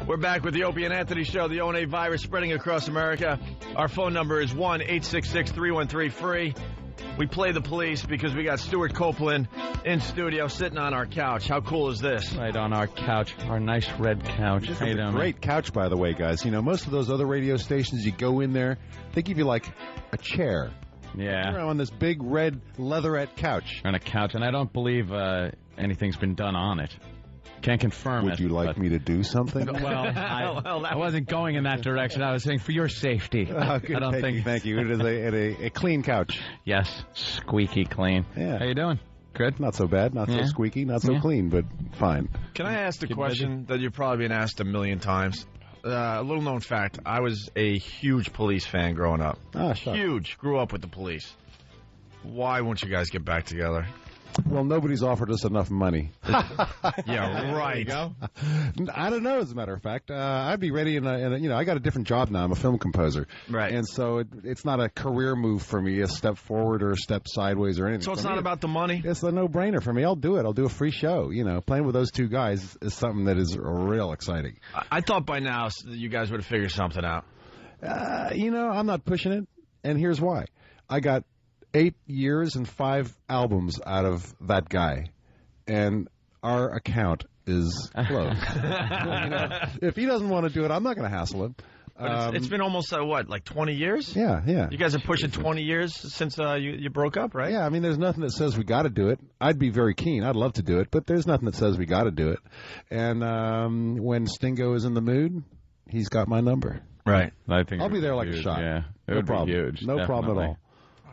We're back with the Opie and Anthony Show, the O&A virus spreading across America. Our phone number is 1-866-313-FREE. We play the police because we got Stewart Copeland in studio sitting on our couch. How cool is this? Right on our couch, our nice red couch. This is a great couch, by the way, guys. You know, most of those other radio stations, you go in there, they give you like a chair. Yeah. You're on this big red leatherette couch. On a couch, and I don't believe anything's been done on it. Can't confirm it. Would you like me to do something? Well, I wasn't going in that direction. I was saying for your safety. Good. I don't think. Thank you. It is a clean couch. Yes, squeaky clean. Yeah. How you doing? Good? Not so bad. Not so squeaky. Not so clean, but fine. Can I ask the question that you've probably been asked a million times? A little known fact, I was a huge police fan growing up. Huge. Grew up with the police. Why won't you guys get back together? Well, nobody's offered us enough money. Yeah, right. I don't know, as a matter of fact. I'd be ready, and I got a different job now. I'm a film composer. Right. And so it's not a career move for me, a step forward or a step sideways or anything. So it's not about the money? It's a no-brainer for me. I'll do it. I'll do a free show. You know, playing with those two guys is something that is real exciting. I thought by now you guys would have figured something out. I'm not pushing it, and here's why. I got 8 years and 5 albums out of that guy, and our account is closed. If he doesn't want to do it, I'm not going to hassle him. But it's been almost, like 20 years? Yeah. You guys are pushing 20 years since you broke up, right? Yeah, I mean, there's nothing that says we got to do it. I'd be very keen. I'd love to do it, but there's nothing that says we got to do it. And when Stingo is in the mood, he's got my number. Right. I think I'll be there like a shot. Yeah, it would be huge. No problem at all.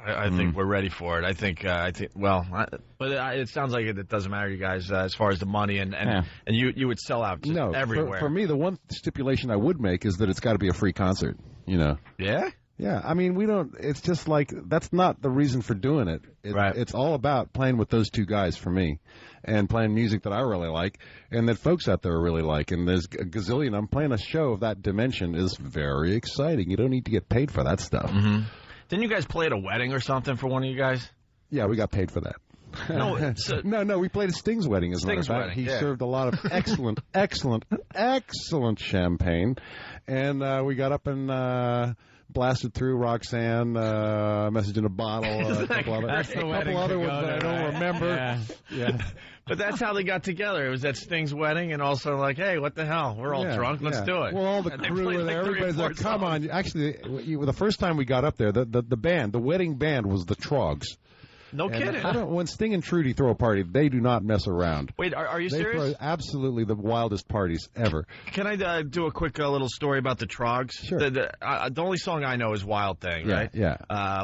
I think we're ready for it. I think. But it sounds like it doesn't matter, you guys, as far as the money and you would sell out everywhere. For me, the one stipulation I would make is that it's got to be a free concert. You know. Yeah. Yeah. I mean, we don't. It's just like that's not the reason for doing it. Right. It's all about playing with those two guys for me, and playing music that I really like, and that folks out there really like. And there's a gazillion. I'm playing a show of that dimension is very exciting. You don't need to get paid for that stuff. Mm-hmm. Didn't you guys play at a wedding or something for one of you guys? Yeah, we got paid for that. No, we played at Sting's wedding, as a matter of fact. He served a lot of excellent champagne, and we got up and blasted through Roxanne, Message in a Bottle, a couple other ones that I don't remember. Yeah. But that's how they got together. It was at Sting's wedding, and also like, hey, what the hell? We're all drunk. Let's do it. Well, all the crew were there. Everybody's like, come on. Actually, the first time we got up there, the wedding band was the Trogs. No kidding. When Sting and Trudy throw a party, they do not mess around. Wait, are you serious? They throw absolutely the wildest parties ever. Can I do a quick little story about the Trogs? Sure. The only song I know is Wild Thing, right? Yeah.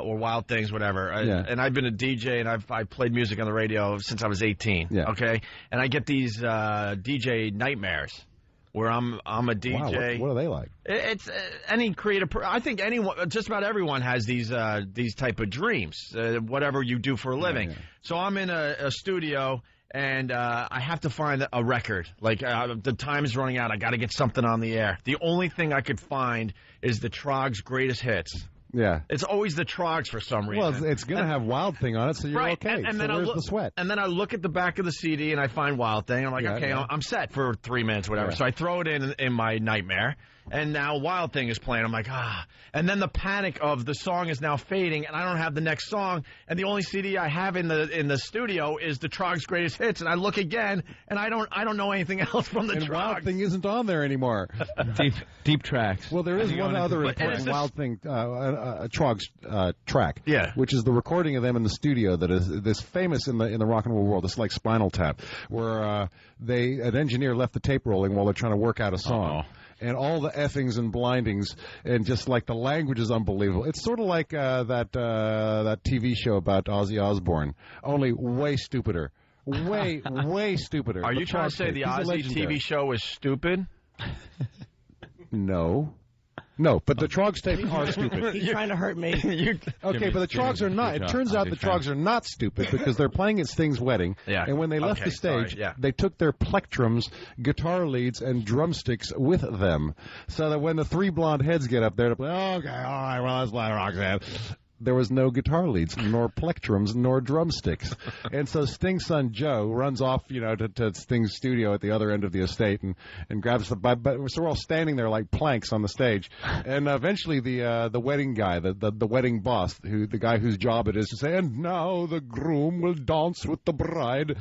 Or Wild Things, whatever. And I've been a DJ, and I've played music on the radio since I was 18. Yeah. Okay? And I get these DJ nightmares. Where I'm a DJ. Wow, what are they like? It's any creative. I think anyone, just about everyone, has these type of dreams. Whatever you do for a living. Yeah. So I'm in a studio, and I have to find a record. Like the time is running out. I got to get something on the air. The only thing I could find is the Trogs' greatest hits. Yeah. It's always the Trogs for some reason. Well, it's going to have Wild Thing on it, so you're okay. And so then where's the sweat? And then I look at the back of the CD, and I find Wild Thing. I'm like, I'm set for 3 minutes, whatever. Yeah. So I throw it in my nightmare, and now Wild Thing is playing. I'm like, And then the panic of the song is now fading, and I don't have the next song, and the only CD I have in the studio is the Trogs' greatest hits. And I look again, and I don't know anything else from the Trogs. Wild Thing isn't on there anymore. Deep tracks. Well, there is one other important Wild Thing Trogs track, which is the recording of them in the studio that is this famous in the rock and roll world. It's like Spinal Tap, where an engineer left the tape rolling while they're trying to work out a song. And all the effings and blindings, and just like the language is unbelievable. It's sort of like that TV show about Ozzy Osbourne, only way stupider. Way stupider. Are you trying to say the Ozzy TV show is stupid? No, but the Trogs tape are stupid. He's trying to hurt me. Okay, but the Trogs are not. It turns out the Trogs are not stupid because they're playing at Sting's wedding. Yeah. And when they left the stage, they took their plectrums, guitar leads, and drumsticks with them. So that when the three blonde heads get up there to play, okay, all right, well, let's play Roxanne. there was no guitar leads, nor plectrums, nor drumsticks. And so Sting's son Joe runs off, to Sting's studio at the other end of the estate and grabs so we're all standing there like planks on the stage. And eventually the wedding guy, the wedding boss, the guy whose job it is to say, and now the groom will dance with the bride.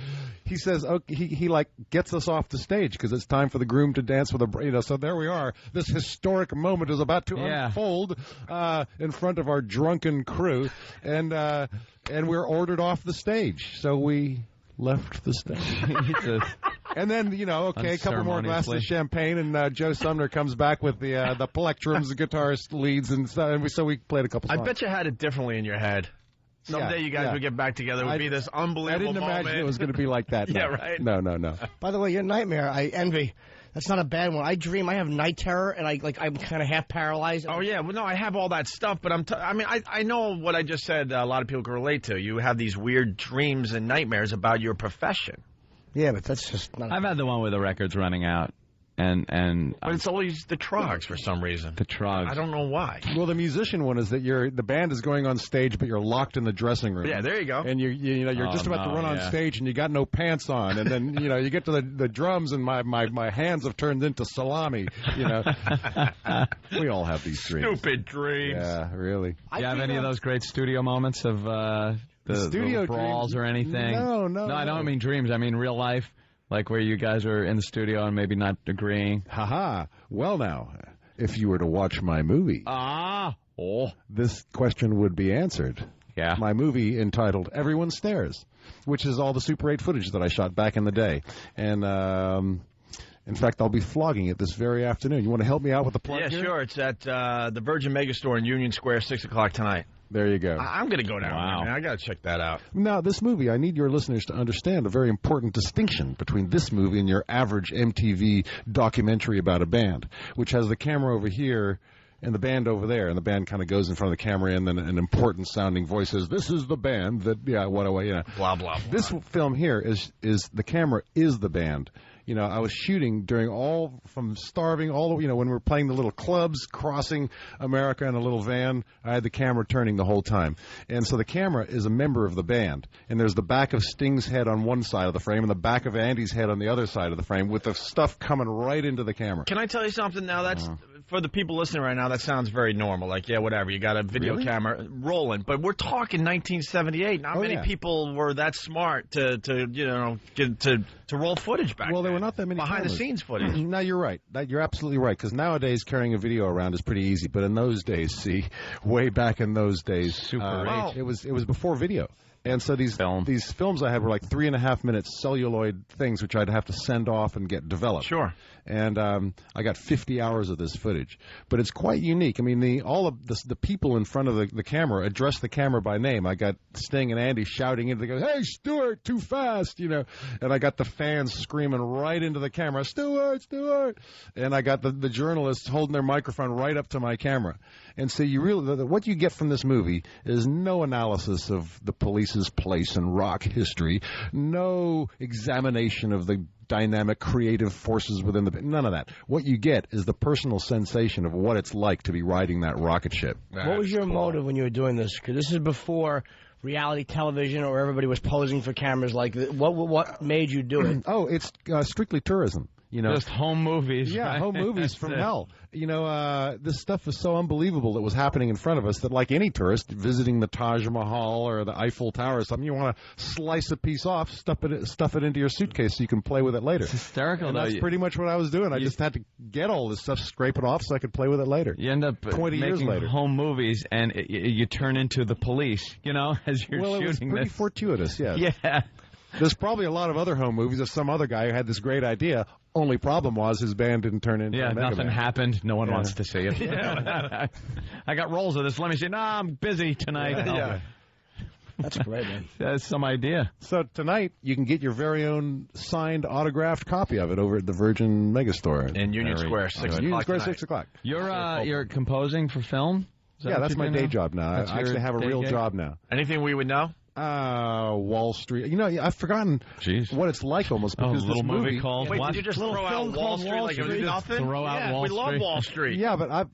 He says, okay, he gets us off the stage because it's time for the groom to dance with the bride. So there we are. This historic moment is about to unfold in front of our drunken crew, and we're ordered off the stage. So we left the stage. And then, a couple more glasses of champagne, and Joe Sumner comes back with the plectrums, the guitarist leads, and so we played a couple songs. I bet you had it differently in your head. Someday you guys would get back together. It would be this unbelievable moment. I didn't imagine it was going to be like that. Yeah, right? No. By the way, your nightmare, I envy. That's not a bad one. I dream. I have night terror, and I'm kind of half paralyzed. Oh, yeah. Well, no, I have all that stuff, but I know what I just said a lot of people can relate to. You have these weird dreams and nightmares about your profession. Yeah, but that's just not... I've had the one with the records running out. But it's always the Trogs for some reason. The Trogs. I don't know why. Well, the musician one is that the band is going on stage, but you're locked in the dressing room. Yeah, there you go. And you're just about to run on stage, and you got no pants on, and then you get to the drums, and my hands have turned into salami. We all have these dreams. Stupid dreams. Yeah, really. Do you have any of those great studio moments of the studio brawls dreams? or anything? No. I don't mean dreams. I mean real life. Like where you guys are in the studio and maybe not agreeing. Ha-ha. Well, now, if you were to watch my movie, this question would be answered. Yeah. My movie entitled Everyone Stares, which is all the Super 8 footage that I shot back in the day. And, in fact, I'll be flogging it this very afternoon. You want to help me out with the plug here? Sure. It's at the Virgin Megastore in Union Square, 6 o'clock tonight. There you go. I'm going to go down there, man. I got to check that out. Now, this movie, I need your listeners to understand a very important distinction between this movie and your average MTV documentary about a band, which has the camera over here and the band over there, and the band kind of goes in front of the camera, and then an important-sounding voice says, "This is the band that, blah, blah, blah." This film here is the camera is the band. I was shooting during from starving all the, when we were playing the little clubs, crossing America in a little van, I had the camera turning the whole time. And so the camera is a member of the band. And there's the back of Sting's head on one side of the frame and the back of Andy's head on the other side of the frame with the stuff coming right into the camera. Can I tell you something now? That's for the people listening right now, that sounds very normal. Like, yeah, whatever. You got a video camera rolling. But we're talking 1978. Not many people were that smart to roll footage back Well, there were not that many behind-the-scenes footage. No, you're right. You're absolutely right, because nowadays carrying a video around is pretty easy. But in those days, way back in those days, it was before video. And so these films I had were like 3.5 minute celluloid things, which I'd have to send off and get developed. Sure. And I got 50 hours of this footage. But it's quite unique. I mean, all of the people in front of the camera address the camera by name. I got Sting and Andy shouting into the camera, "Hey, Stewart, too fast," And I got the fans screaming right into the camera, "Stewart, Stewart." And I got the journalists holding their microphone right up to my camera. And so what you get from this movie is no analysis of the police's place in rock history, no examination of the dynamic creative forces within none of that. What you get is the personal sensation of what it's like to be riding that rocket ship. What was your motive when you were doing this? Because this is before reality television or everybody was posing for cameras like this. What made you do it? It's strictly tourism. Just home movies. Yeah, right? home movies from hell. This stuff is so unbelievable that was happening in front of us that, like any tourist visiting the Taj Mahal or the Eiffel Tower or something, you want to slice a piece off, stuff it into your suitcase so you can play with it later. It's hysterical. And that's pretty much what I was doing. I just had to get all this stuff, scrape it off so I could play with it later. You end up 20 years making later. home movies, and you turn into the police, as you're shooting Well, it was pretty fortuitous, yes. Yeah. There's probably a lot of other home movies of some other guy who had this great idea. Only problem was his band didn't turn into a nothing band. happened. No one wants to see it. I got rolls of this. Let me see. No, I'm busy tonight. Yeah. That's great, man. That's some idea. So tonight you can get your very own signed, autographed copy of it over at the Virgin Megastore in Union Square, 6 o'clock. Union Square, tonight. 6 o'clock. You're composing for film? That's my day job now. I actually have a real job now. Anything we would know? Wall Street. I've forgotten what it's like almost because a little this movie called. Wait, did you just throw out Wall Street like it was nothing? Throw out Wall Street. We love Wall Street. Yeah, but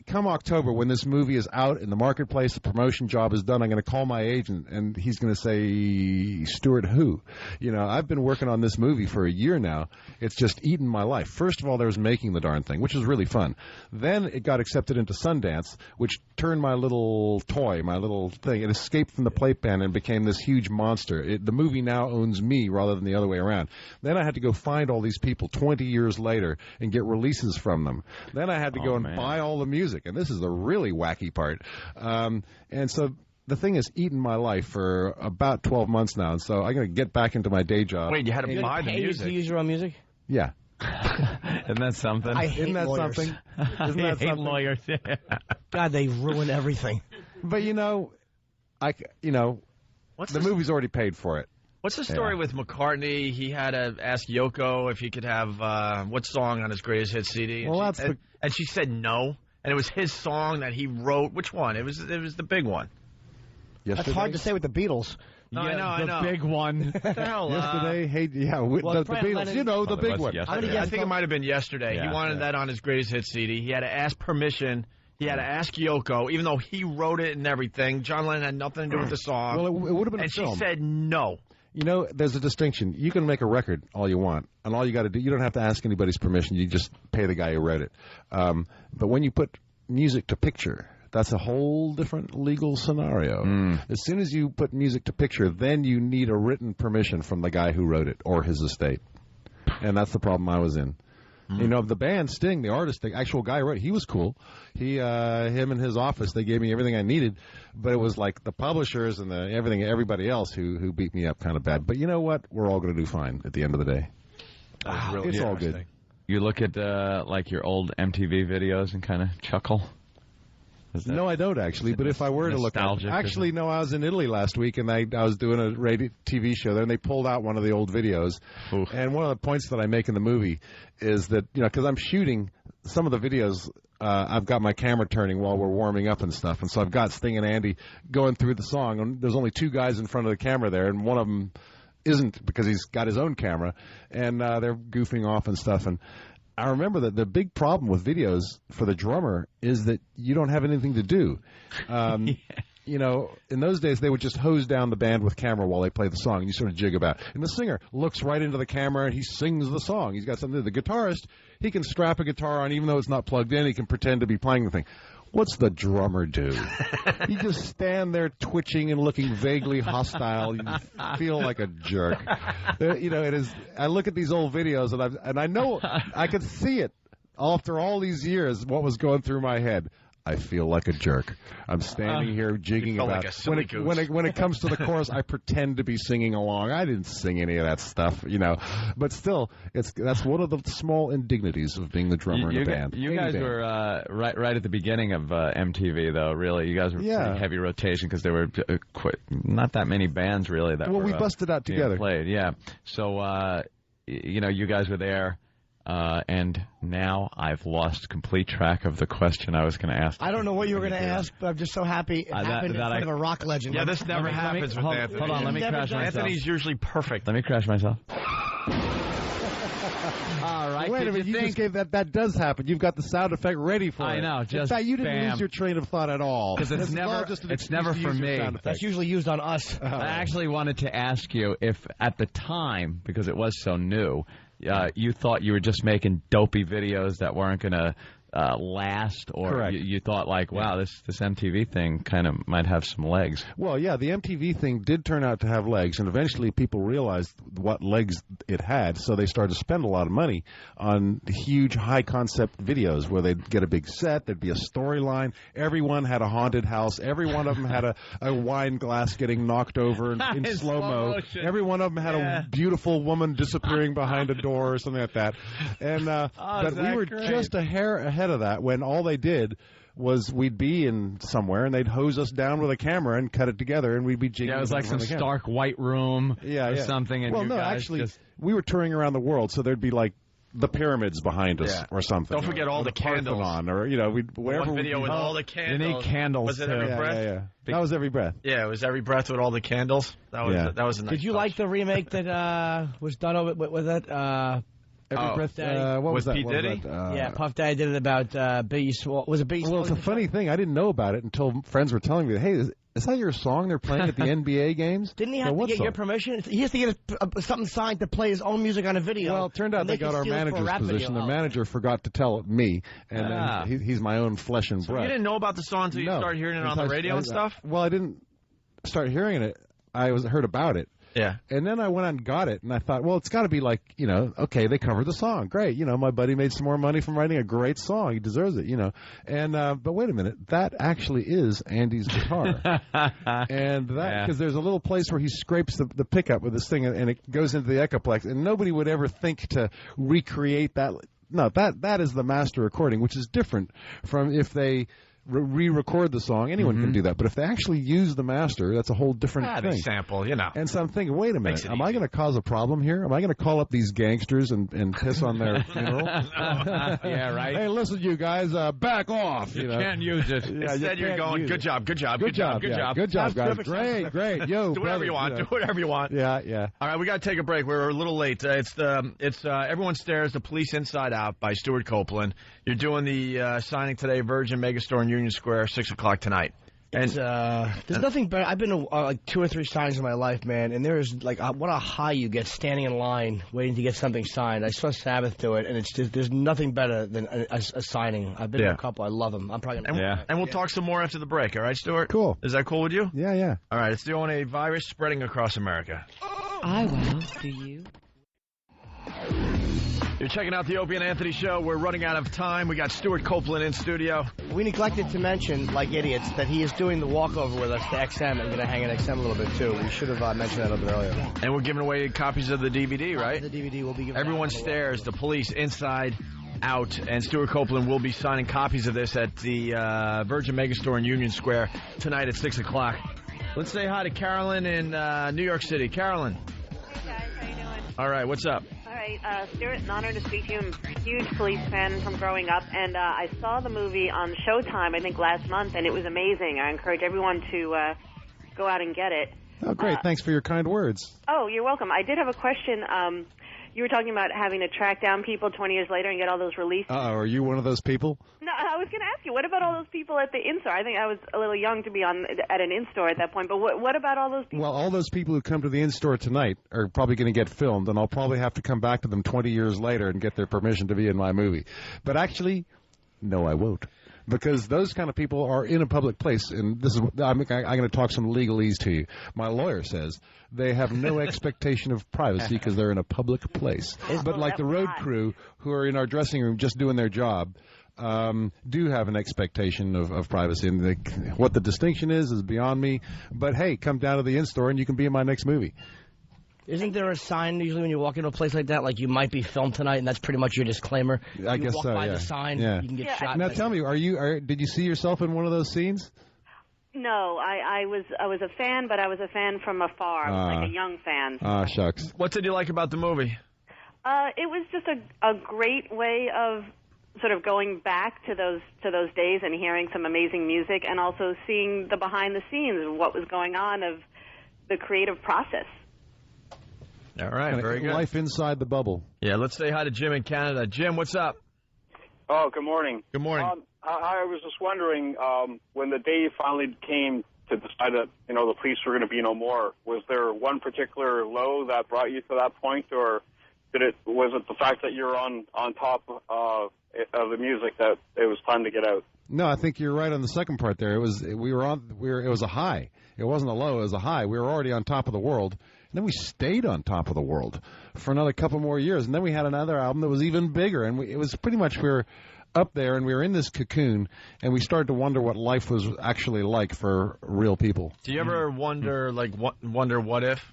come October, when this movie is out in the marketplace, the promotion job is done, I'm going to call my agent, and he's going to say, Stewart who? You know, I've been working on this movie for a year now. It's just eaten my life. First of all, there was making the darn thing, which was really fun. Then it got accepted into Sundance, which turned my little toy, my little thing. It escaped from the plate pan and became this huge monster. The movie now owns me rather than the other way around. Then I had to go find all these people 20 years later and get releases from them. Then I had to go and buy all the music, and this is the really wacky part. And so the thing has eaten my life for about 12 months now, and so I'm going to get back into my day job. Wait, you had to buy the music? To use your own music? Yeah. Isn't that something? I hate lawyers. Isn't that something? Lawyers. God, they ruin everything. But the movie's already paid for it. What's the story with McCartney? He had to ask Yoko if he could have what song on his greatest hit CD, and she said no, and it was his song that he wrote. Which one? It was the big one. Yesterday? That's hard to say with the Beatles. No, I know. The big one. What the hell? Yesterday, the Beatles. The big one. I think it might have been Yesterday. Yeah, he wanted that on his greatest hit CD. He had to ask permission. He had to ask Yoko, even though he wrote it and everything. John Lennon had nothing to do with the song. Well, it would have been a film. And she said no. You know, there's a distinction. You can make a record all you want, and all you got to do, you don't have to ask anybody's permission. You just pay the guy who wrote it. But when you put music to picture, that's a whole different legal scenario. As soon as you put music to picture, then you need a written permission from the guy who wrote it or his estate. And that's the problem I was in. You know, the band Sting, the artist, the actual guy who wrote it, he was cool. Him and his office, they gave me everything I needed. But it was like the publishers and everybody else who beat me up kind of bad. But you know what? We're all going to do fine at the end of the day. It's all good. You look at like your old MTV videos and kind of chuckle. No, I don't actually. But if I were to look at it, actually, no, I was in Italy last week and I was doing a radio TV show there, and they pulled out one of the old videos. Oof. And one of the points that I make in the movie is that, you know, because I'm shooting some of the videos, I've got my camera turning while we're warming up and stuff, and so I've got Sting and Andy going through the song, and there's only two guys in front of the camera there, and one of them isn't because he's got his own camera, and they're goofing off and stuff, and I remember that the big problem with videos for the drummer is that you don't have anything to do. You know, in those days, they would just hose down the band with camera while they play the song, and you sort of jig about. And the singer looks right into the camera, and he sings the song. He's got something to do. The guitarist, he can strap a guitar on, even though it's not plugged in. He can pretend to be playing the thing. What's the drummer do? You just stand there twitching and looking vaguely hostile. You feel like a jerk. You know, it is. I look at these old videos, and I know I could see it after all these years. What was going through my head? I feel like a jerk. I'm standing here jigging about. Like when it comes to the chorus, I pretend to be singing along. I didn't sing any of that stuff, you know. But still, that's one of the small indignities of being the drummer in a band. You guys were right at the beginning of MTV, though. Really, you guys were pretty heavy rotation because there were not that many bands really that. Well, we busted out together. Played, yeah. So you know, you guys were there. And now I've lost complete track of the question I was going to ask. I don't know what you were going to ask, but I'm just so happy it happened in front of a rock legend. Yeah, this never happens with Anthony. Hold on, let me crash myself. Anthony's usually perfect. Let me crash myself. All right. Wait a minute, you just gave that does happen. You've got the sound effect ready for it. I know. Just in fact, you didn't lose your train of thought at all. Because it's never for me. That's usually used on us. I actually wanted to ask you if at the time, because it was so new, you thought you were just making dopey videos that weren't going to last, or you thought like, wow, this MTV thing kind of might have some legs. Well, yeah, the MTV thing did turn out to have legs, and eventually people realized what legs it had, so they started to spend a lot of money on huge, high-concept videos where they'd get a big set, there'd be a storyline, everyone had a haunted house, every one of them had a wine glass getting knocked over in slow-mo, every one of them had a beautiful woman disappearing behind a door or something like that, and but we were just a hair ahead of that when all they did was we'd be in somewhere and they'd hose us down with a camera and cut it together and we'd be jigging. Yeah, it was like some stark white room or something. And well, no, actually, we were touring around the world, so there'd be like the pyramids behind us or something. Don't forget all the candles. Or, you know, wherever one video with all the candles. You need candles. Was it Every Breath? Yeah. That was Every Breath. Yeah, it was Every Breath with all the candles. That was a nice Did you touch. like the remake that was done with that? Every Breath Daddy. What was that? Pete Diddy? Yeah, Puff Daddy did it about Biggie Small. Was it Biggie Small? Well, it's a funny thing. I didn't know about it until friends were telling me, hey, is that your song they're playing at the NBA games? Didn't he have to get your permission? He has to get something signed to play his own music on a video. Well, it turned out they got our manager's position. The manager forgot to tell me, and then he's my own flesh and blood. You didn't know about the song until you started hearing it on the radio and stuff? Well, I didn't start hearing it. I heard about it. Yeah. And then I went out and got it, and I thought, well, it's got to be like, okay, they covered the song. Great. My buddy made some more money from writing a great song. He deserves it, And but wait a minute. That actually is Andy's guitar. And because there's a little place where he scrapes the pickup with this thing, and it goes into the Echoplex, and nobody would ever think to recreate that. No, that is the master recording, which is different from if they re-record the song. Anyone can do that. But if they actually use the master, that's a whole different thing. Sample, And so I'm thinking, wait a minute, am I going to cause a problem here? Am I going to call up these gangsters and piss on their funeral? Yeah, right. Hey, listen, you guys, back off. You can't use it. Instead, you're going, good job, guys. Great. Yo, do whatever you want. Do whatever you want. Yeah. All right, we got to take a break. We're a little late. It's Everyone Stares: The Police Inside Out by Stewart Copeland. You're doing the signing today, Virgin Megastore in Union Square, 6 o'clock tonight. And there's nothing better. I've been to like 2 or 3 signings in my life, man, and there is like what a high you get standing in line waiting to get something signed. I saw Sabbath do it, and it's just there's nothing better than a signing. I've been to a couple. I love them. I'm probably gonna. And we'll talk some more after the break. All right, Stewart? Cool. Is that cool with you? Yeah. All right. It's the only virus spreading across America. I will. Do you? You're checking out the Opie and Anthony Show. We're running out of time. We got Stewart Copeland in studio. We neglected to mention, like idiots, that he is doing the walkover with us to XM and going to hang at XM a little bit, too. We should have mentioned that a little bit earlier. And we're giving away copies of the DVD, right? The DVD will be given Everyone Stares: The Police Inside Out. And Stewart Copeland will be signing copies of this at the Virgin Megastore in Union Square tonight at 6 o'clock. Let's say hi to Carolyn in New York City. Carolyn. Hey, guys. How you doing? All right. What's up? Stewart, an honor to speak to you. I'm a huge police fan from growing up, and I saw the movie on Showtime, I think, last month, and it was amazing. I encourage everyone to go out and get it. Oh, great. Thanks for your kind words. Oh, you're welcome. I did have a question. You were talking about having to track down people 20 years later and get all those released. Are you one of those people? No, I was going to ask you, what about all those people at the in-store? I think I was a little young to be at an in-store at that point, but what about all those people? Well, all those people who come to the in-store tonight are probably going to get filmed, and I'll probably have to come back to them 20 years later and get their permission to be in my movie. But actually, no, I won't. Because those kind of people are in a public place, and this is I'm going to talk some legalese to you. My lawyer says they have no expectation of privacy because they're in a public place. But like the road crew who are in our dressing room just doing their job do have an expectation of privacy. And what the distinction is beyond me. But, hey, come down to the in-store and you can be in my next movie. Isn't there a sign usually when you walk into a place like that, like you might be filmed tonight, and that's pretty much your disclaimer? I guess so. You walk by the sign, you can get shot. Now tell me, did you see yourself in one of those scenes? No, I was a fan, but I was a fan from afar. I was like a young fan. Shucks. What did you like about the movie? It was just a great way of sort of going back to those days and hearing some amazing music, and also seeing the behind the scenes of what was going on of the creative process. All right, very good. Life inside the bubble. Yeah, let's say hi to Jim in Canada. Jim, what's up? Oh, good morning. Good morning. I was just wondering, when the day finally came to decide that, the police were going to be no more, was there one particular low that brought you to that point, or was it the fact that you're on top of the music that it was time to get out? No, I think you're right on the second part there. It was it was a high. It wasn't a low, it was a high. We were already on top of the world. And then we stayed on top of the world for another couple more years. And then we had another album that was even bigger. And it was pretty much we were up there and we were in this cocoon. And we started to wonder what life was actually like for real people. Do you ever wonder what if?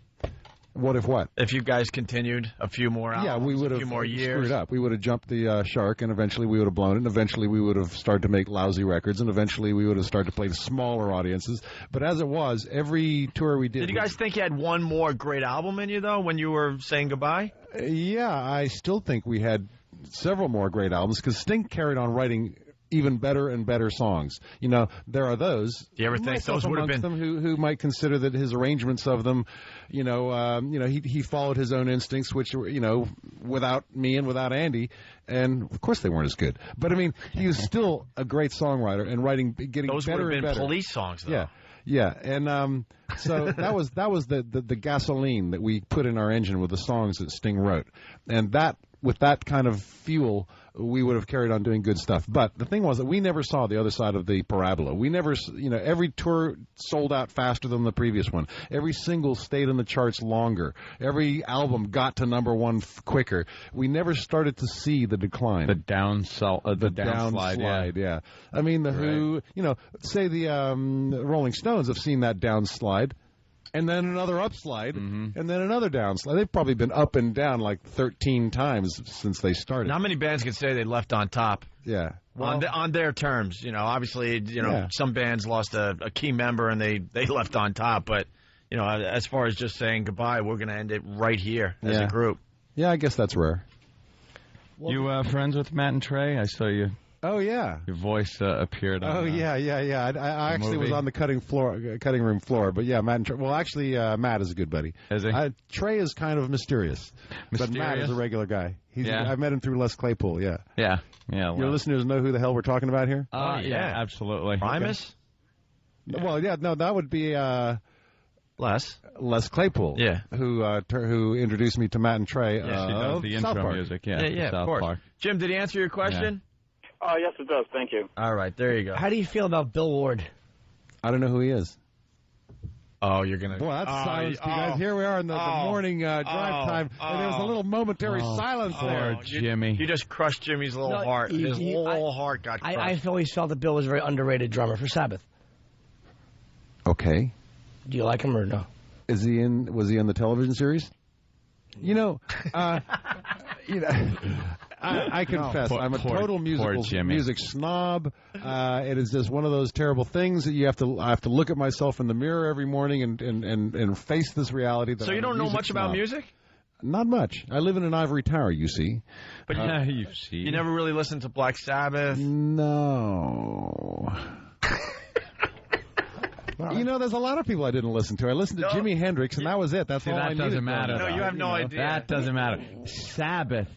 What if what? If you guys continued a few more albums, we would have a few more years. Screwed up. We would have jumped the shark, and eventually we would have blown it, and eventually we would have started to make lousy records, and eventually we would have started to play to smaller audiences. But as it was, every tour we did... Did you guys think you had one more great album in you, though, when you were saying goodbye? Yeah, I still think we had several more great albums, because Sting carried on writing even better and better songs. You know, there are those. Do you ever think those would have been them who might consider that his arrangements of them, he followed his own instincts, which were, without me and without Andy, and of course they weren't as good. But I mean, he was still a great songwriter and getting those better would have and been better. Police songs, though. Yeah, and so that was the gasoline that we put in our engine with the songs that Sting wrote, and that with that kind of fuel, we would have carried on doing good stuff. But the thing was that we never saw the other side of the parabola. We never, every tour sold out faster than the previous one. Every single stayed in the charts longer. Every album got to number one quicker. We never started to see the decline. The downslide, yeah. I mean, the Who, say the Rolling Stones have seen that downslide. And then another upslide, and then another downslide. They've probably been up and down like 13 times since they started. How many bands can say they left on top? Yeah. Well, on their terms. Obviously, some bands lost a key member and they left on top. But, as far as just saying goodbye, we're going to end it right here as a group. Yeah, I guess that's rare. You friends with Matt and Trey? I saw you. Oh, yeah. Your voice appeared on yeah. I actually was on the cutting room floor. But, yeah, Matt and Trey. Well, actually, Matt is a good buddy. Is he? Trey is kind of mysterious. But Matt is a regular guy. I met him through Les Claypool, yeah. Yeah. Your listeners know who the hell we're talking about here? Yeah, absolutely. Primus? Okay. Well, yeah, no, that would be... Les Claypool, who introduced me to Matt and Trey. Yeah, she does the intro music, yeah, South of course. Park. Jim, did he answer your question? Yes, it does. Thank you. All right, there you go. How do you feel about Bill Ward? I don't know who he is. Oh, you're going to... Boy, that's silence, you guys. Here we are in the morning drive time, and there was a little momentary silence there. Jimmy. You just crushed Jimmy's little heart. His little heart got crushed. I've always felt that Bill was a very underrated drummer for Sabbath. Okay. Do you like him or no? Was he in the television series? I confess, I'm a total music snob. It is just one of those terrible things that I have to look at myself in the mirror every morning and face this reality. That so you don't know much about music? Not much. I live in an ivory tower, you see. But you never really listened to Black Sabbath? No. There's a lot of people I didn't listen to. I listened to Jimi Hendrix, and that was it. That's all I needed. That doesn't matter. No, you have no idea. That doesn't matter. Sabbath.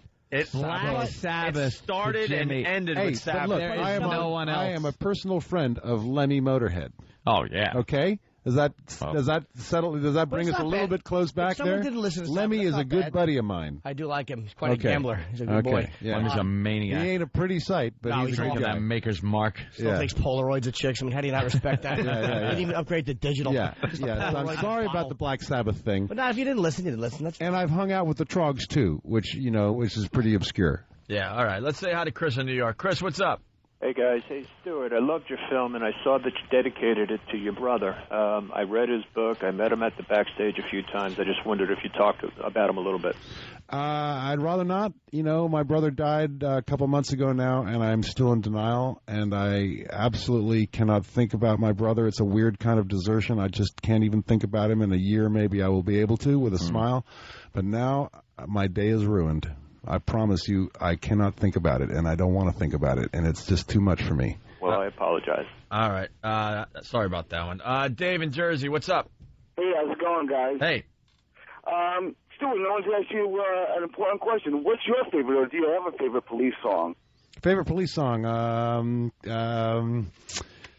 Black Sabbath. It started and ended with Sabbath. Look, no one else. I am a personal friend of Lemmy Motorhead. Oh, yeah. Okay? Does that settle? Does that bring us a little bit close back there? Lemmy is a good buddy of mine. I do like him. He's quite a gambler. He's a good boy. Yeah. Lemmy's a maniac. He ain't a pretty sight, but he's a good guy. That Maker's Mark. Still takes Polaroids of chicks. I mean, how do you not respect that? He didn't even upgrade to digital. Yeah. So I'm sorry about the Black Sabbath thing. But if you didn't listen, you didn't listen. And I've hung out with the Trogs too, which is pretty obscure. Yeah. All right. Let's say hi to Chris in New York. Chris, what's up? Hey, guys. Hey, Stewart, I loved your film, and I saw that you dedicated it to your brother. I read his book. I met him at the backstage a few times. I just wondered if you talked about him a little bit. I'd rather not. My brother died a couple months ago now, and I'm still in denial, and I absolutely cannot think about my brother. It's a weird kind of desertion. I just can't even think about him. In a year, maybe I will be able to with a smile. But now my day is ruined. I promise you, I cannot think about it, and I don't want to think about it, and it's just too much for me. Well, I apologize. All right. Sorry about that one. Dave in Jersey, what's up? Hey, how's it going, guys? Hey. Stewart, I want to ask you an important question. What's your favorite, or do you have a favorite Police song? Favorite Police song?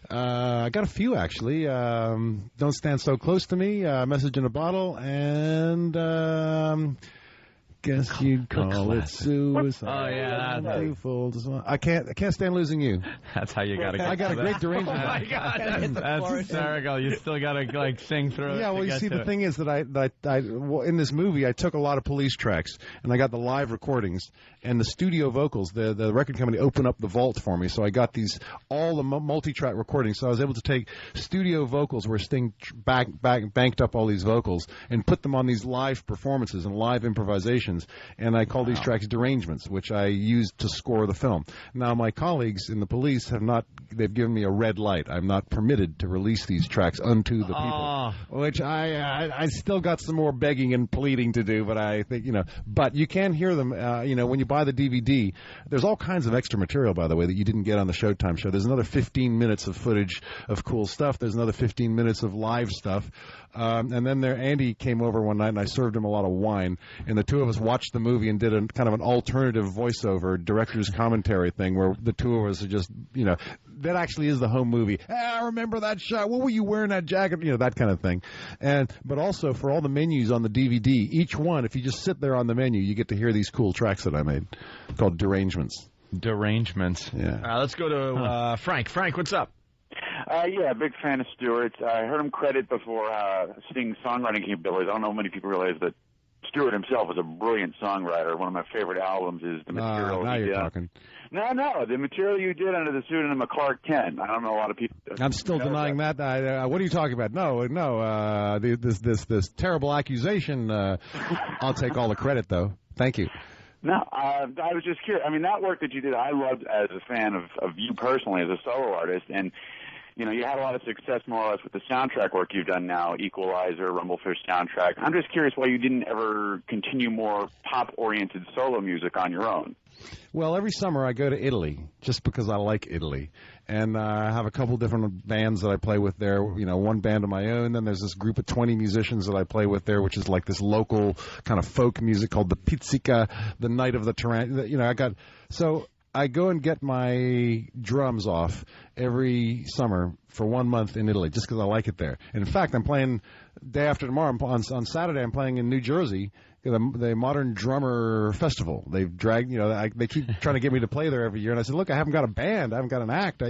I got a few, actually. Don't Stand So Close to Me, Message in a Bottle, and... guess you'd call it suicide. Oh, yeah. I can't stand losing you. That's how you got to go. I got a great derangement. Oh, my God. That's hysterical. You still got to, sing through it. Yeah, well, you see, the thing is that I in this movie, I took a lot of Police tracks, and I got the live recordings, and the studio vocals, the record company opened up the vault for me, so I got all the multi-track recordings, so I was able to take studio vocals where Sting banked up all these vocals and put them on these live performances and live improvisations. lines, and I call these tracks derangements, which I used to score the film. Now, my colleagues in the police have not, they've given me a red light. I'm not permitted to release these tracks unto the people, which I still got some more begging and pleading to do, but I think, but you can hear them, when you buy the DVD. There's all kinds of extra material, by the way, that you didn't get on the Showtime show. There's another 15 minutes of footage of cool stuff. There's another 15 minutes of live stuff. And then Andy came over one night, and I served him a lot of wine, and the two of us watched the movie and did a kind of an alternative voiceover, director's commentary thing, where the two of us are just, that actually is the home movie. I remember that shot. What were you wearing that jacket? That kind of thing. But also, for all the menus on the DVD, each one, if you just sit there on the menu, you get to hear these cool tracks that I made called Derangements. Derangements. Yeah. Let's go to Frank. Frank, what's up? Yeah, big fan of Stewart. I heard him credit before Sting's songwriting capabilities. I don't know many people realize that Stewart himself is a brilliant songwriter. One of my favorite albums is the material. Now you're talking. No, the material you did under the pseudonym of Clark Kent. I don't know a lot of people. I'm still denying that. What are you talking about? No. This terrible accusation. I'll take all the credit, though. Thank you. No, I was just curious. I mean, that work that you did, I loved as a fan of you personally as a solo artist, and you had a lot of success more or less with the soundtrack work you've done now, Equalizer, Rumblefish soundtrack. I'm just curious why you didn't ever continue more pop-oriented solo music on your own. Well, every summer I go to Italy just because I like Italy. And I have a couple different bands that I play with there, one band of my own. Then there's this group of 20 musicians that I play with there, which is like this local kind of folk music called the Pizzica, the Night of the Tarantula. So I go and get my drums off every summer for 1 month in Italy just because I like it there. And in fact, I'm playing day after tomorrow. On Saturday, I'm playing in New Jersey, the Modern Drummer Festival. They've dragged, they keep trying to get me to play there every year. And I said, look, I haven't got a band. I haven't got an act,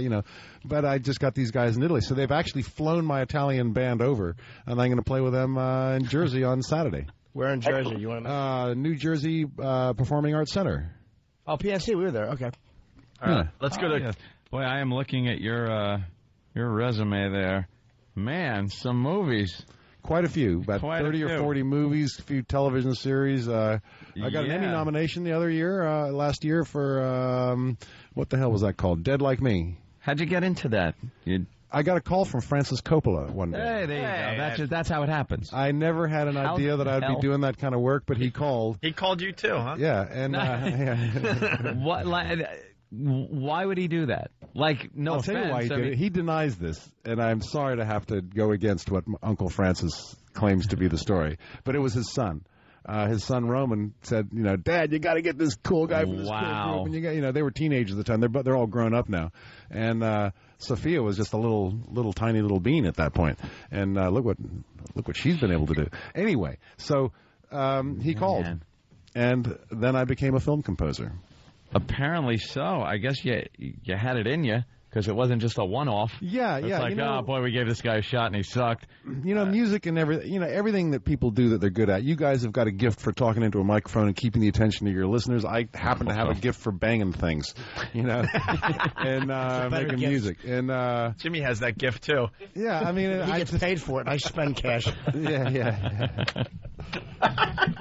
but I just got these guys in Italy. So they've actually flown my Italian band over, and I'm going to play with them in Jersey on Saturday. Where in Jersey? You want to New Jersey Performing Arts Center. Oh, PNC, we were there. Okay. All right, let's go to... Yeah. Boy, I am looking at your resume there. Man, some movies. Quite a few, about 30 or 40 movies, a few television series. I got an Emmy nomination the other year, last year for, what the hell was that called? Dead Like Me. How'd you get into that? I got a call from Francis Coppola one day. Hey, there you go. That's how it happens. I never had an idea that I'd be doing that kind of work, but he called. He called you too, huh? Yeah, and what? Why would he do that? No I'll offense. tell you why he did it. He denies this, and I'm sorry to have to go against what Uncle Francis claims to be the story, but it was his son. His son Roman said, Dad, you got to get this cool guy from this cool group. And they were teenagers at the time. They're all grown up now, and Sophia was just a little tiny little bean at that point. And look what she's been able to do. Anyway, so he called, and then I became a film composer. Apparently so. I guess you had it in you because it wasn't just a one-off. Yeah. It's like, oh boy, we gave this guy a shot and he sucked. Music and everything. Everything that people do that they're good at. You guys have got a gift for talking into a microphone and keeping the attention of your listeners. I happen to have a gift for banging things, and making music. And Jimmy has that gift too. Yeah, I mean, he gets paid for it. And I spend cash. Yeah.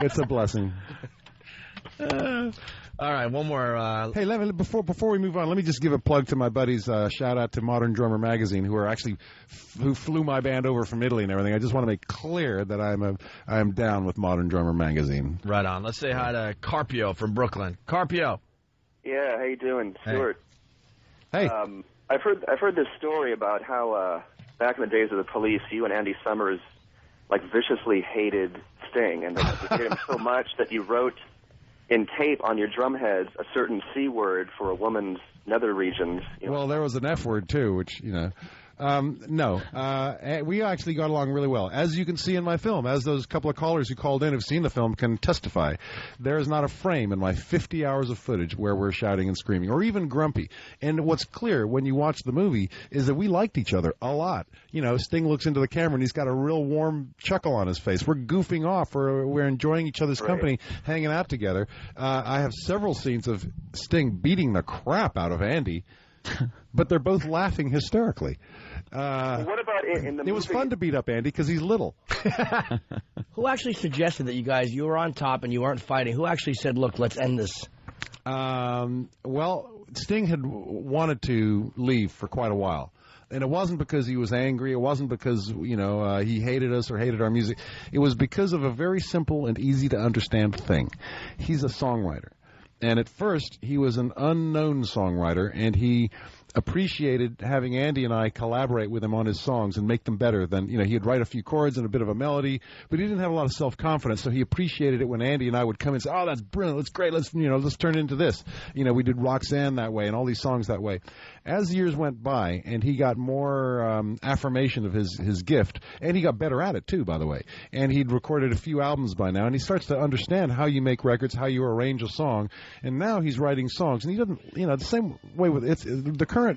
It's a blessing. All right, one more. Hey, before we move on, let me just give a plug to my buddies. Shout out to Modern Drummer Magazine, who flew my band over from Italy and everything. I just want to make clear that I am down with Modern Drummer Magazine. Right on. Let's say hi to Carpio from Brooklyn. Carpio. Yeah, how you doing, Stewart? Hey. I've heard this story about how back in the days of the Police, you and Andy Summers viciously hated Sting, and that you hated him so much that you wrote in tape on your drum heads a certain C word for a woman's nether regions. Well, there was an F word too, which no. We actually got along really well, as you can see in my film, as those couple of callers who called in who've seen the film can testify. There is not a frame in my 50 hours of footage where we're shouting and screaming, or even grumpy. And what's clear when you watch the movie is that we liked each other a lot. Sting looks into the camera and he's got a real warm chuckle on his face. We're goofing off. We're enjoying each other's company, hanging out together. I have several scenes of Sting beating the crap out of Andy. but they're both laughing hysterically. What about in the movie? It was fun to beat up Andy because he's little. Who actually suggested that you were on top and you weren't fighting? Who actually said, look, let's end this? Well, Sting had wanted to leave for quite a while. And it wasn't because he was angry. It wasn't because, he hated us or hated our music. It was because of a very simple and easy to understand thing. He's a songwriter. And at first, he was an unknown songwriter, and he appreciated having Andy and I collaborate with him on his songs and make them better than, he'd write a few chords and a bit of a melody, but he didn't have a lot of self-confidence, so he appreciated it when Andy and I would come and say, oh, that's brilliant, that's great, let's turn it into this. We did Roxanne that way and all these songs that way. As years went by and he got more affirmation of his gift, and he got better at it too, by the way, and he'd recorded a few albums by now, and he starts to understand how you make records, how you arrange a song, and now he's writing songs, and he doesn't, the same way with the current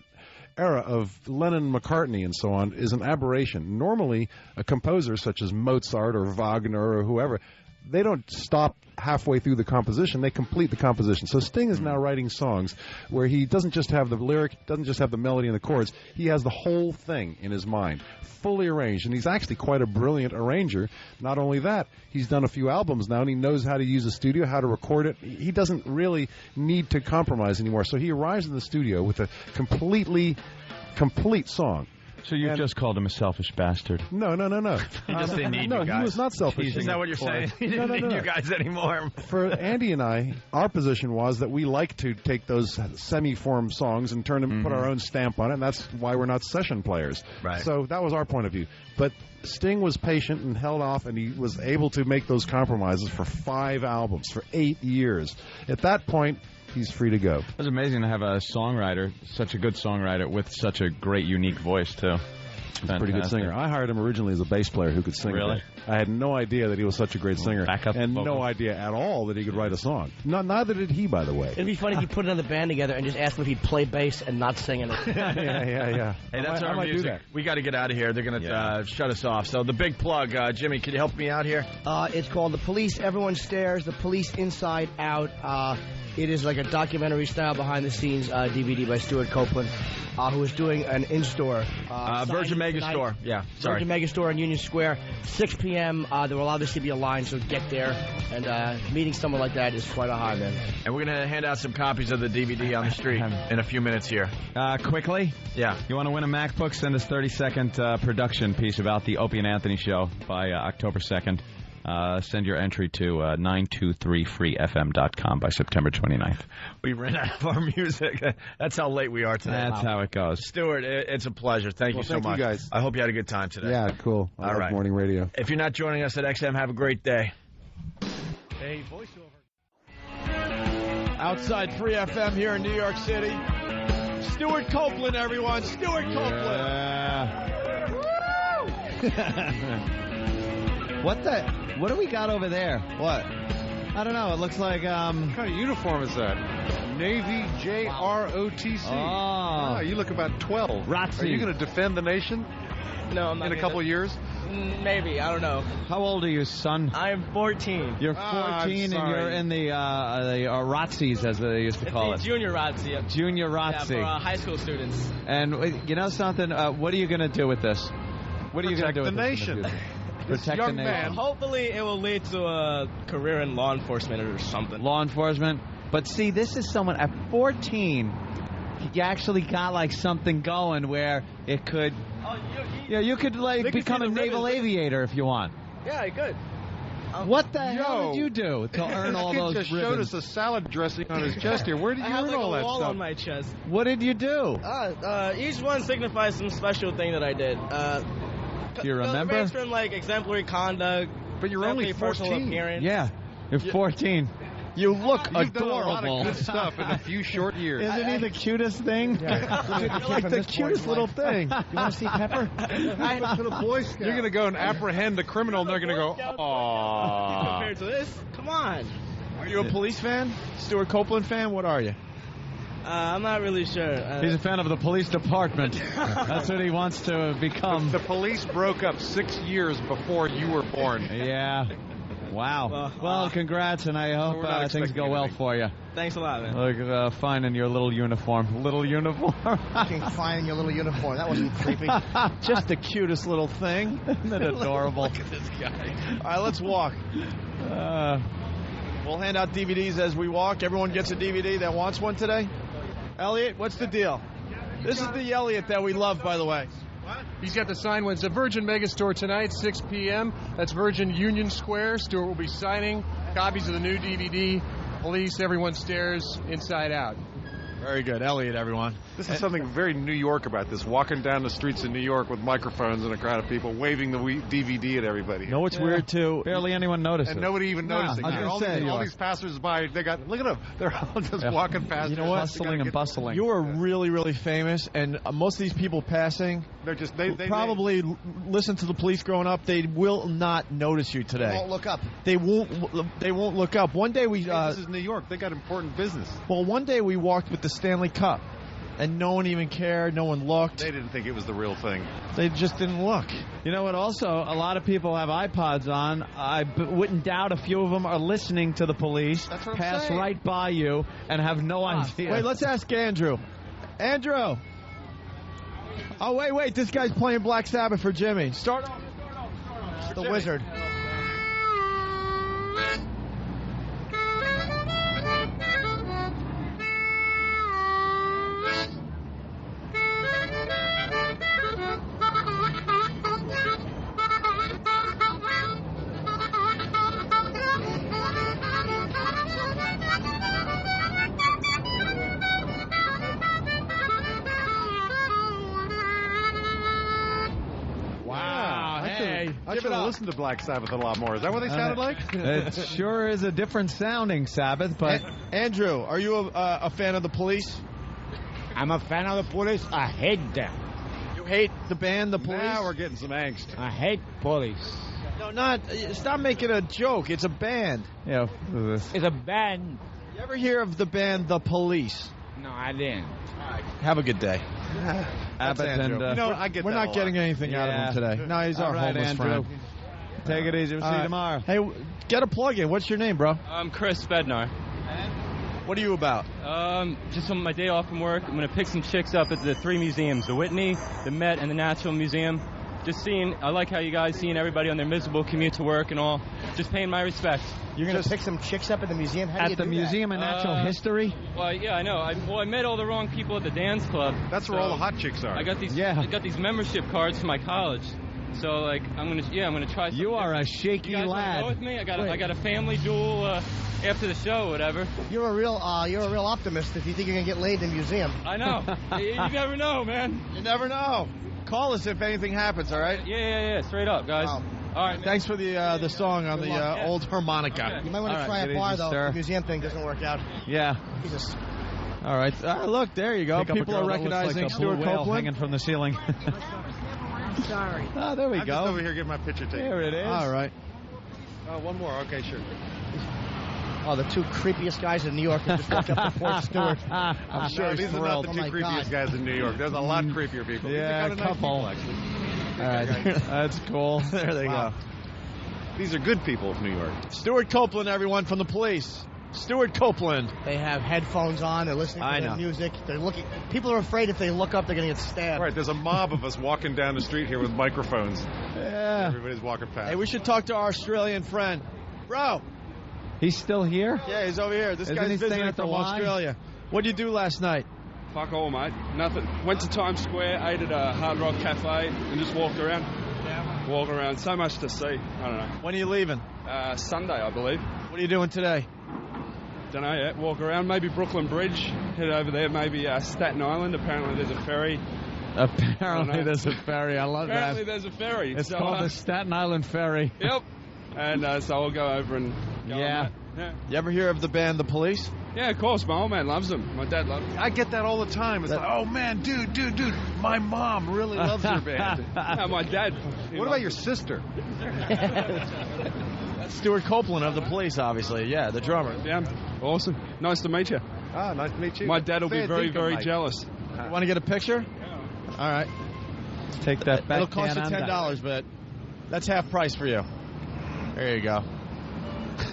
era of Lennon-McCartney and so on is an aberration. Normally, a composer such as Mozart or Wagner or whoever, they don't stop halfway through the composition. They complete the composition. So Sting is now writing songs where he doesn't just have the lyric, doesn't just have the melody and the chords. He has the whole thing in his mind, fully arranged. And he's actually quite a brilliant arranger. Not only that, he's done a few albums now, and he knows how to use a studio, how to record it. He doesn't really need to compromise anymore. So he arrives in the studio with a complete song. So you've just called him a selfish bastard. No. He just didn't need you guys. No, he was not selfish. Is that what you're saying? He didn't need you guys anymore. For Andy and I, our position was that we like to take those semi-formed songs and turn them, put our own stamp on it, and that's why we're not session players. Right. So that was our point of view. But Sting was patient and held off, and he was able to make those compromises for 5 albums, for 8 years. At that point, he's free to go. It was amazing to have a songwriter, such a good songwriter, with such a great, unique voice, too. He's a pretty good singer. I hired him originally as a bass player who could sing. Really? I had no idea that he was such a great singer. Backup and vocal. no idea at all that he could write a song. Neither did he, by the way. It'd be funny if you put another band together and just asked him if he'd play bass and not sing in it. Yeah. Hey, that's our music. We got to get out of here. They're going to shut us off. So the big plug, Jimmy, can you help me out here? It's called The Police Everyone Stares, The Police Inside Out. It is like a documentary style behind-the-scenes DVD by Stewart Copeland, who is doing an in-store. Virgin Megastore. Yeah, sorry. Virgin Megastore in Union Square, 6 p.m. There will obviously be a line, so get there. And meeting someone like that is quite a high, man. And we're going to hand out some copies of the DVD on the street in a few minutes here. Quickly? Yeah. You want to win a MacBook? Send us 30-second production piece about the Opie and Anthony show by October 2nd. Send your entry to 923freefm.com by September 29th. We ran out of our music. That's how late we are today. That's how it goes. Stewart, it's a pleasure. Thank you so much. Thank you, guys. I hope you had a good time today. Yeah, cool. I love morning radio. If you're not joining us at XM, have a great day. Hey, voiceover. Outside Free FM here in New York City. Stewart Copeland, everyone. Stewart Copeland. What do we got over there? What? I don't know. It looks like What kind of uniform is that? Navy JROTC. Oh, You look about 12. ROTC. Are you going to defend the nation? No, I'm not. In a couple of years? Maybe. I don't know. How old are you, son? I'm 14. You're 14 and you're in the ROTCs, as they used to call it. Junior ROTC. Junior ROTC. Yeah, for high school students. And you know something? What are you going to do with this? What are you going to do with Protect the this? nation. Protect young the nation. man. Hopefully, it will lead to a career in law enforcement or something. Law enforcement. But see, this is someone at 14. You actually got like something going where it could. You could like become a naval aviator if you want. Yeah, I could. What the hell did you do to earn all those just ribbons? showed us a salad dressing on his chest here. Where did you earn all that wall stuff? on my chest. What did you do? Each one signifies some special thing that I did. Do you remember? It ranges from like exemplary conduct. But you're only 14. Personal appearance. Yeah, you're 14. You look You've adorable. done a lot of good stuff in a few short years. Isn't he the cutest thing? Like the cutest little thing. You want to see Pepper? You're going to go and apprehend a criminal, and they're going to go, aww. Compared to this, come on. Are you a police fan? Stewart Copeland fan? What are you? I'm not really sure. He's a fan of the police department. That's what he wants to become. The police broke up 6 years before you were born. Yeah. Wow. Well, congrats, and I hope things go well for you. Thanks a lot, man. Look fine in your little uniform. Little uniform. Looking fine in your little uniform. That wasn't creepy. Just the cutest little thing. Isn't that adorable? Look at this guy. All right, let's walk. We'll hand out DVDs as we walk. Everyone gets a DVD that wants one today. Elliot, what's the deal? This is the Elliot that we love, by the way. He's got the sign when it's a Virgin Megastore tonight, 6 p.m. That's Virgin Union Square. Stewart will be signing copies of the new DVD, Police, Everyone Stares Inside Out. Very good. Elliot, everyone. This is something very New York about this, walking down the streets in New York with microphones and a crowd of people waving the DVD at everybody. No, it's weird, too. Barely anyone notices. And nobody even noticing. All these passers-by, look at them. They're all just walking past. You know what? Bustling and bustling. You are really, really famous, and most of these people passing, they're just probably listen to the Police growing up. They will not notice you today. They won't look up. They won't look up. One day we... this is New York. They got important business. Well, one day we walked with the Stanley Cup, and no one even cared. No one looked. They didn't think it was the real thing. They just didn't look. You know what? Also, a lot of people have iPods on. I wouldn't doubt a few of them are listening to the Police, pass right by you, and have no idea. Wait, let's ask Andrew. Andrew! Oh, wait. This guy's playing Black Sabbath for Jimmy. Start off. The Wizard. I should have listened to Black Sabbath a lot more. Is that what they sounded like? It sure is a different sounding Sabbath, but... Andrew, are you a fan of the Police? I'm a fan of the Police. I hate them. You hate the band, the Police? Now we're getting some angst. I hate Police. No, stop making a joke. It's a band. Yeah, it's a band. You ever hear of the band The Police? No, I didn't. Have a good day. Abbott and, we're not getting anything out of him today. No, he's our homeless friend. Take it easy. We'll see you tomorrow. Hey, get a plug in. What's your name, bro? I'm Chris Bednar. What are you about? Just on my day off from work, I'm going to pick some chicks up at the 3 museums, the Whitney, the Met, and the Natural Museum. Just I like how you guys seeing everybody on their miserable commute to work and all. Just paying my respects. You're going to pick some chicks up at the museum? How do you do that? Museum of Natural History? Well, yeah, I know. I met all the wrong people at the dance club. That's where all the hot chicks are. I got these membership cards from my college. So I'm gonna try something. You are a shaky lad. lad. Go with me? I got a family duel after the show, whatever. You're a real optimist if you think you're gonna get laid in the museum. I know. You never know, man. You never know. Call us if anything happens. All right? Yeah. Straight up, guys. All right. Man. Thanks for the song on the old harmonica. Okay. You might want to try a bar though. If the museum thing doesn't work out. Yeah. Jesus. All right. Look, there you go. People are recognizing Stewart Copeland hanging from the ceiling. Sorry. Oh, there we go. I'm just over here getting my picture taken. There it is. All right. One more. Okay, sure. Oh, the 2 creepiest guys in New York that just walked up to Fort Stewart. I'm sure these are not the 2 creepiest guys in New York. There's a lot creepier people. Yeah, a couple. Nice people, actually. All right. That's cool. There they go. These are good people of New York. Stewart Copeland, everyone, from the Police. Stewart Copeland. They have headphones on. They're listening to their music. They're looking. People are afraid if they look up, they're going to get stabbed. Right. There's a mob of us walking down the street here with microphones. Yeah. Everybody's walking past. Hey, we should talk to our Australian friend. Bro. He's still here? Yeah, he's over here. This guy's visiting from Australia. What'd you do last night? Fuck all, mate. Nothing. Went to Times Square, ate at a Hard Rock Cafe, and just walked around. Yeah. Walk around. So much to see. I don't know. When are you leaving? Sunday, I believe. What are you doing today? Don't know yet. Walk around. Maybe Brooklyn Bridge. Head over there. Maybe Staten Island. Apparently there's a ferry. Apparently there's a ferry. I love Apparently there's a ferry. It's called the Staten Island Ferry. Yep. And so I'll go over and go on that. Yeah. You ever hear of the band The Police? Yeah, of course. My old man loves them. My dad loves them. I get that all the time. It's like, oh, man, dude, my mom really loves your band. No, my dad. What about your sister? That's Stewart Copeland of The Police, obviously. Yeah, the drummer. Yeah, awesome. Nice to meet you. Ah, nice to meet you. My dad will be very, very jealous. You want to get a picture? Yeah. All right. Let's take that back. It'll cost you $10, but that's half price for you. There you go.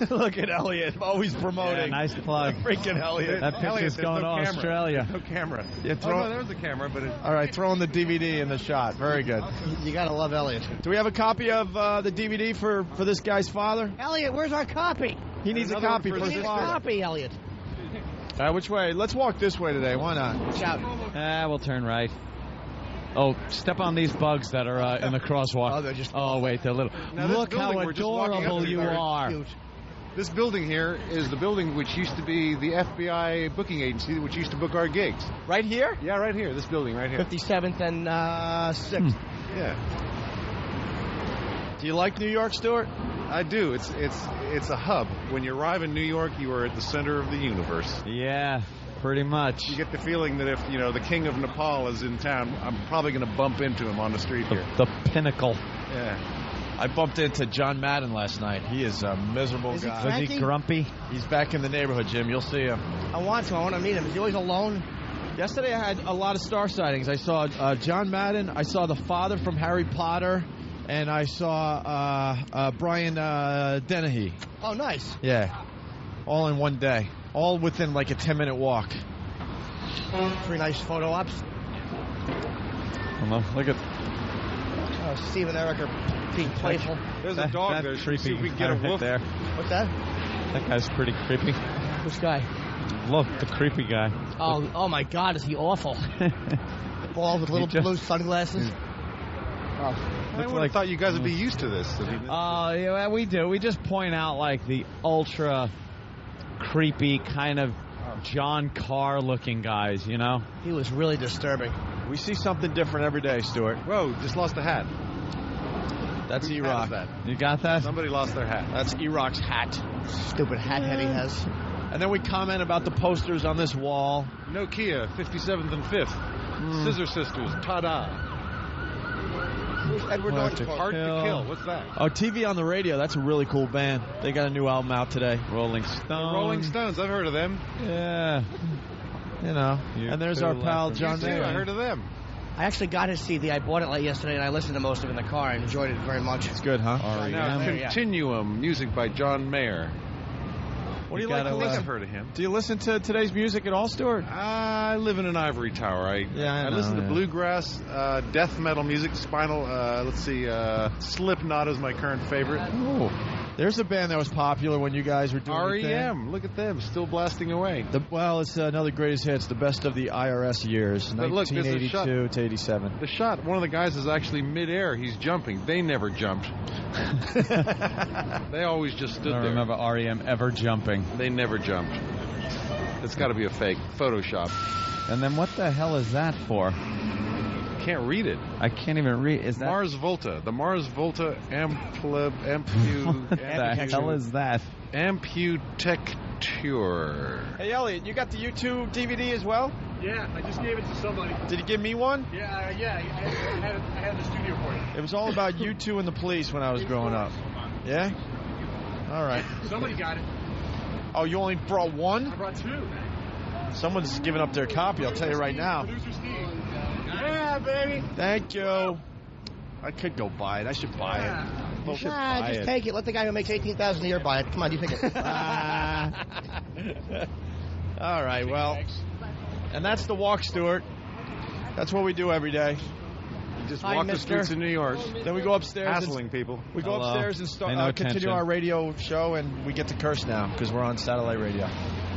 Look at Elliot, always promoting. Yeah, nice plug. Freaking Elliot. That picture's going to Australia. No camera. Yeah, there's a camera, but all right, throwing the DVD in the shot. Very good. You gotta love Elliot. Do we have a copy of the DVD for this guy's father? Elliot, where's our copy? He needs a copy for his father. Copy, Elliot. Which way? Let's walk this way today. Why not? Shout. We'll turn right. Oh, step on these bugs that are in the crosswalk. Oh, they're just. Oh, wait, they're little. Now, look how adorable you are. Cute. This building here is the building which used to be the FBI booking agency, which used to book our gigs. Right here? Yeah, right here. This building right here. 57th and 6th. Yeah. Do you like New York, Stewart? I do. It's a hub. When you arrive in New York, you are at the center of the universe. Yeah, pretty much. You get the feeling that if the king of Nepal is in town, I'm probably going to bump into him on the street here. The pinnacle. Yeah. I bumped into John Madden last night. He is a miserable guy. Was he grumpy? He's back in the neighborhood, Jim. You'll see him. I want to meet him. Is he always alone? Yesterday I had a lot of star sightings. I saw John Madden. I saw the father from Harry Potter. And I saw Brian Dennehy. Oh, nice. Yeah. All in one day. All within like a 10-minute walk. 3 nice photo ops. Look at... Oh, Steve and Eric are being playful. There's a dog there. Creepy. See if we can get a woof there. What's that? That guy's pretty creepy. Which guy? Look, the creepy guy. Oh my God, is he awful? Bald with little blue sunglasses. I would have thought you guys would be used to this. Yeah, we do. We just point out like the ultra creepy kind of John Carr looking guys, He was really disturbing. We see something different every day, Stewart. Whoa, just lost a hat. That's E-Rock. You got that? Somebody lost their hat. That's E-Rock's hat. Stupid hat head he has. And then we comment about the posters on this wall. Nokia, 57th and 5th. Scissor Sisters, ta-da. Edward Norton. Hard to Kill. What's that? Oh, TV on the Radio. That's a really cool band. They got a new album out today. Rolling Stones. The Rolling Stones. I've heard of them. Yeah. And there's our pal John Mayer. I heard of them. I actually got his CD. I bought it yesterday, and I listened to most of it in the car. I enjoyed it very much. It's good, huh? Now, Continuum, music by John Mayer. What do you like to listen? I've heard of him. Do you listen to today's music at all, Stewart? I live in an ivory tower. I know, listen to bluegrass, death metal music, Slipknot is my current favorite. Oh, there's a band that was popular when you guys were doing R.E.M. Look at them, still blasting away. It's another greatest hits, the best of the IRS years, 1982 to 87. The shot, one of the guys is actually midair. He's jumping. They never jumped. They always just stood there. I don't remember R.E.M. ever jumping. They never jumped. It's got to be a fake Photoshop. And then what the hell is that for? Can't read it. I can't even read. Is that Mars Volta? The Mars Volta What the hell is that? Amputecture. Hey, Elliot, you got the U2 DVD as well? Yeah, I just gave it to somebody. Did you give me one? Yeah, I had the studio for you. It was all about U2 and the Police when I was growing up. Yeah? All right. Somebody got it. Oh, you only brought one? I brought 2. Someone's giving up their copy, I'll tell you right now. Producer Steve. Yeah, baby. Thank you. I could go buy it. I should buy it. Just take it. Let the guy who makes $18,000 a year buy it. Come on, you take it. All right, well, and that's the walk, Stewart. That's what we do every day. Just walk the streets of New York. Then we go upstairs. Hassling people. We go upstairs and continue our radio show, and we get to curse now because we're on satellite radio.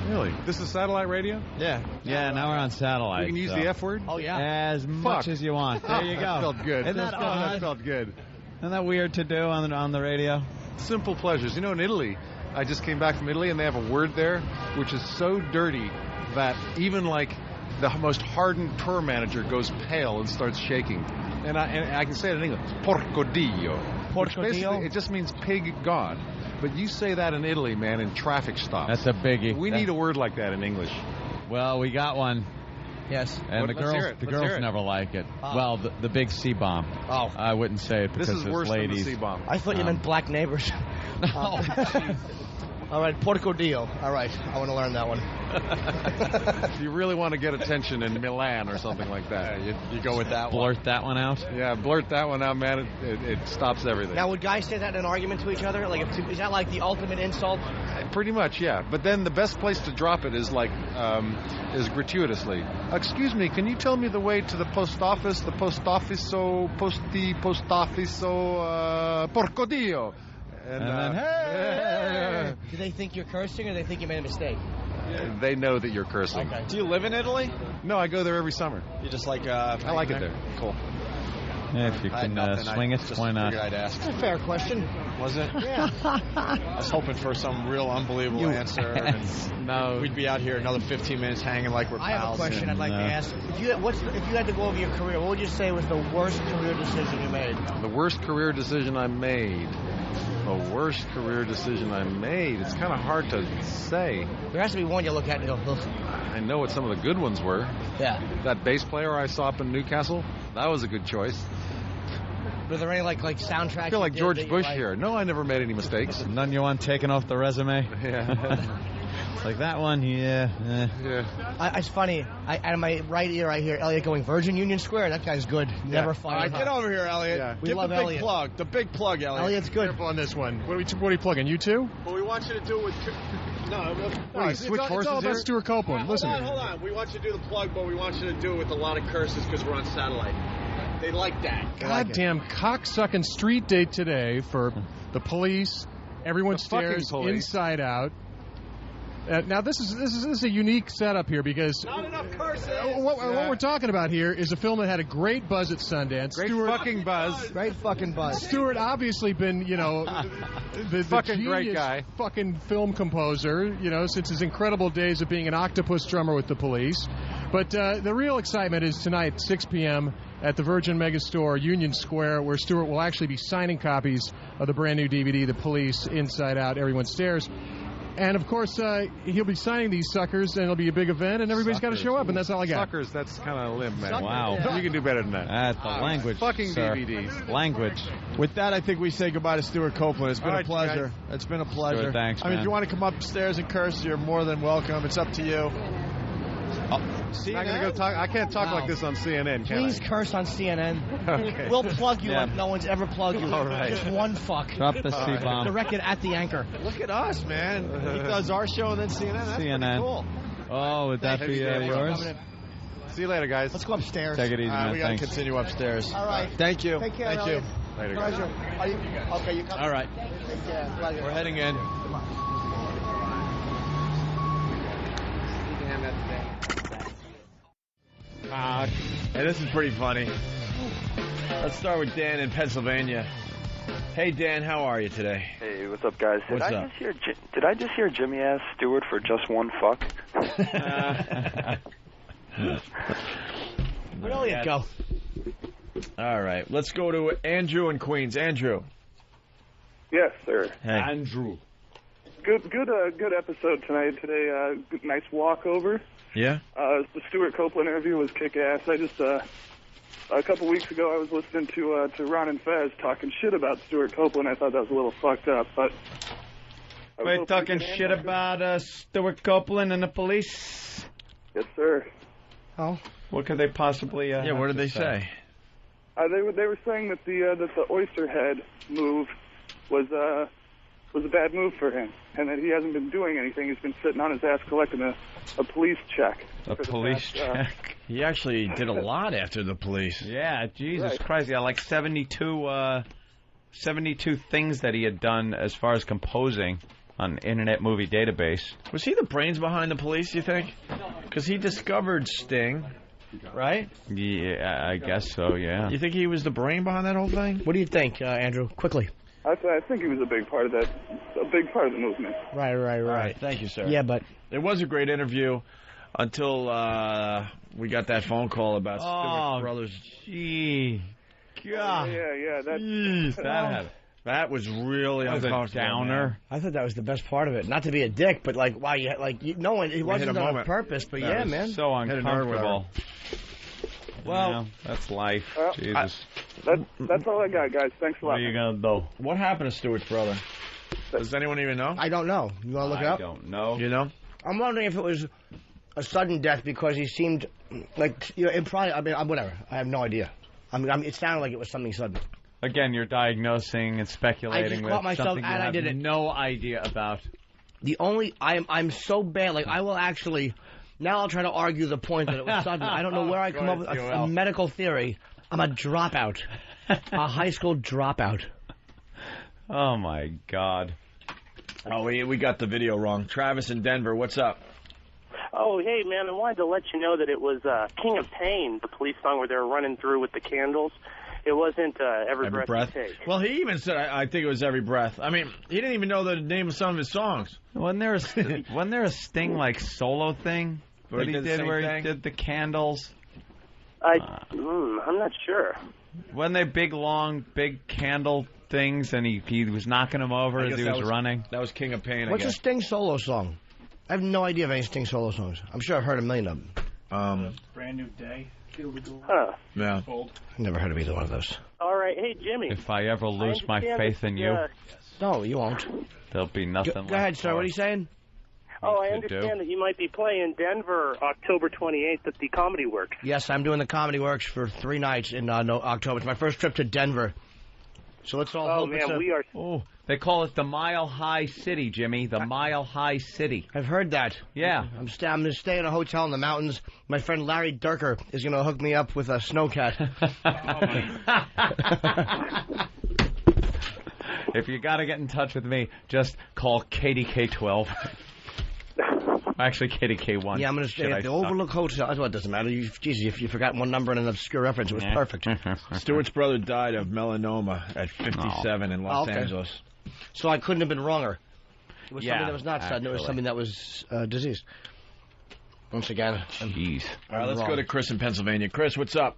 Really? This is satellite radio? Yeah. Yeah, now we're on satellite. You can use the F word? Oh, yeah. As much as you want. There you go. That felt good. Isn't that odd? That felt good. Isn't that weird to do on the radio? Simple pleasures. In Italy, I just came back from Italy, and they have a word there which is so dirty that even like the most hardened tour manager goes pale and starts shaking. And I can say it in English. Porco Dio. Porco Dio? It just means pig God. But you say that in Italy, man, in traffic stops. That's a biggie. We need a word like that in English. Well, we got one. Yes. And the girls never like it. Well, the big C-bomb. Oh. I wouldn't say it because this is there's worse ladies. Than the C-bomb. I thought you meant black neighbors. No. All right, Porcodillo. All right, I want to learn that one. If you really want to get attention in Milan or something like that, you go with that one. Blurt that one out? Yeah, blurt that one out, man. It stops everything. Now, would guys say that in an argument to each other? Like, is that like the ultimate insult? Pretty much, yeah. But then the best place to drop it is like, is gratuitously. Excuse me, can you tell me the way to the post office? The post office, Porcodillo. And then, hey! Do they think you're cursing or do they think you made a mistake? They know that you're cursing. Okay. Do you live in Italy? No, I go there every summer. You just like... I like it there. Cool. Yeah, if you can swing it, why not? I'd ask. That's a fair question. Was it? Yeah. I was hoping for some real unbelievable answer. And no. We'd be out here another 15 minutes hanging like we're pals. I have a question I'd like to ask. If you had to go over your career, what would you say was the worst career decision you made? The worst career decision I made. The worst career decision I made. It's kind of hard to say. There has to be one you look at and go, ugh. I know what some of the good ones were. Yeah. That bass player I saw up in Newcastle, that was a good choice. Were there any like soundtracks? I feel like George Bush here. No, I never made any mistakes. None you want taken off the resume? Yeah. Like that one, yeah. It's funny. Out of my right ear, I hear Elliot going, Virgin Union Square. That guy's good. Never fired. All right, get over here, Elliot. Yeah. Give the big plug. The big plug, Elliot. Elliot's good. Careful on this one. What are you plugging? You too? Well, we want you to do it with... No, switch horses. It's all about Stewart Copeland. Hold on. We want you to do the plug, but we want you to do it with a lot of curses because we're on satellite. They like that. Goddamn cocksucking street date today for the police. Everyone stares inside out. Now this is a unique setup here because not enough curses. What we're talking about here is a film that had a great buzz at Sundance. Great fucking buzz. Stewart obviously been the fucking great guy, fucking film composer. Since his incredible days of being an octopus drummer with the Police. But the real excitement is tonight, 6 p.m. at the Virgin Megastore, Union Square, where Stewart will actually be signing copies of the brand new DVD, The Police, Inside Out, Everyone Stares. And, of course, he'll be signing these suckers, and it'll be a big event, and everybody's got to show up, and that's all I got. Suckers, that's kind of limp, man. Suckers, wow. Yeah. You can do better than that. That's the language, fucking sir. DVDs. Language. With that, I think we say goodbye to Stewart Copeland. It's been a pleasure. Guys. It's been a pleasure. Stuart, thanks, if you want to come upstairs and curse, you're more than welcome. It's up to you. I'm not gonna go talk. I can't talk like this on CNN, can Please curse on CNN. Okay. We'll plug you like no one's ever plugged you. All right. Just one fuck. Drop the C-bomb. Direct it at the anchor. Look at us, man. He does our show and then CNN. That's CNN. pretty cool. Oh, would that be yours? See you later, guys. Let's go upstairs. Take it easy, man. We got to Thanks. continue upstairs. All right. Thank you. Take care, Thank Elliot. you. Later, Pleasure. guys. Okay, you come. All right. Take care. Pleasure. We're heading in. Hey, this is pretty funny. Let's start with Dan in Pennsylvania. Hey, Dan, how are you today? Hey, what's up, guys? What's up? Did I just hear Jimmy ask Stewart for just one fuck? Where'd Elliot go? All right, let's go to Andrew in Queens. Andrew. Yes, sir. Hey. Andrew. Good episode tonight. Today, nice walkover. Yeah. The Stewart Copeland interview was kick-ass. I just a couple weeks ago I was listening to Ron and Fez talking shit about Stewart Copeland. I thought that was a little fucked up, but we're talking shit about Stewart Copeland and the Police. Yes, sir. Oh. What could they possibly? Yeah. What did they say? They were saying that the Oysterhead move was a bad move for him, and that he hasn't been doing anything. He's been sitting on his ass collecting a police check. A police check? He actually did a lot after the Police. Yeah, Jesus Christ. Yeah, like 72 things that he had done as far as composing on Internet Movie Database. Was he the brains behind the Police, you think? Because he discovered Sting, right? Yeah, I guess so, yeah. You think he was the brain behind that whole thing? What do you think, Andrew? Quickly. I think he was a big part of the movement. Right. All right, thank you, sir. Yeah, but it was a great interview until we got that phone call about Stewart Brothers. Gee, God. Yeah. That was really uncomfortable. A downer. Man. I thought that was the best part of it. Not to be a dick, but like, wow, no one. It wasn't done on purpose, but yeah, man. So uncomfortable. Well, that's life. Jesus. That's all I got, guys. Thanks a lot. What are you gonna do? What happened to Stewart's brother? Does anyone even know? I don't know. You want to look it up? I don't know. You know? I'm wondering if it was a sudden death because he seemed like, it probably, whatever. I have no idea. It sounded like it was something sudden. Again, you're diagnosing and speculating I just with caught myself something you and I have did it. no idea about. I'm so bad. Like, I will actually, now I'll try to argue the point that it was sudden. I don't know where I come up with a medical theory. I'm a dropout. A high school dropout. Oh, my God. Oh, we got the video wrong. Travis in Denver, what's up? Oh, hey, man, I wanted to let you know that it was King of Pain, the police song where they were running through with the candles. It wasn't Every Breath You Take. Well, he even said, I think it was Every Breath. I mean, he didn't even know the name of some of his songs. Wasn't there a Sting, like, solo thing that he did where he did the candles? I'm not sure. Wasn't they big, long, big candle things, and he was knocking them over as he was running? That was King of Pain, What's a Sting solo song? I have no idea of any Sting solo songs. I'm sure I've heard a million of them. Brand New Day. Huh. Yeah. Never heard of either one of those. All right. Hey, Jimmy. If I ever lose my faith in you, no, you won't. There'll be nothing left. Go ahead, sir. What are you saying? Oh, I understand that you might be playing in Denver October 28th at the Comedy Works. Yes, I'm doing the Comedy Works for 3 nights in October. It's my first trip to Denver. So let's all hope man, we are... Oh, they call it the Mile High City, Jimmy. The Mile High City. I've heard that. Yeah. I'm going to stay in a hotel in the mountains. My friend Larry Durker is going to hook me up with a snowcat. If you got to get in touch with me, just call KDK12. Actually, KDK1. Yeah, I'm going to stay at the Overlook Hotel. That's what it doesn't matter. Jesus, if you forgot one number and an obscure reference, it was perfect. Stewart's brother died of melanoma at 57 in Los Angeles. So I couldn't have been wronger. It was something that was not sudden. It was actually. something that was disease. Once again. Jeez. All right, let's go to Chris in Pennsylvania. Chris, what's up?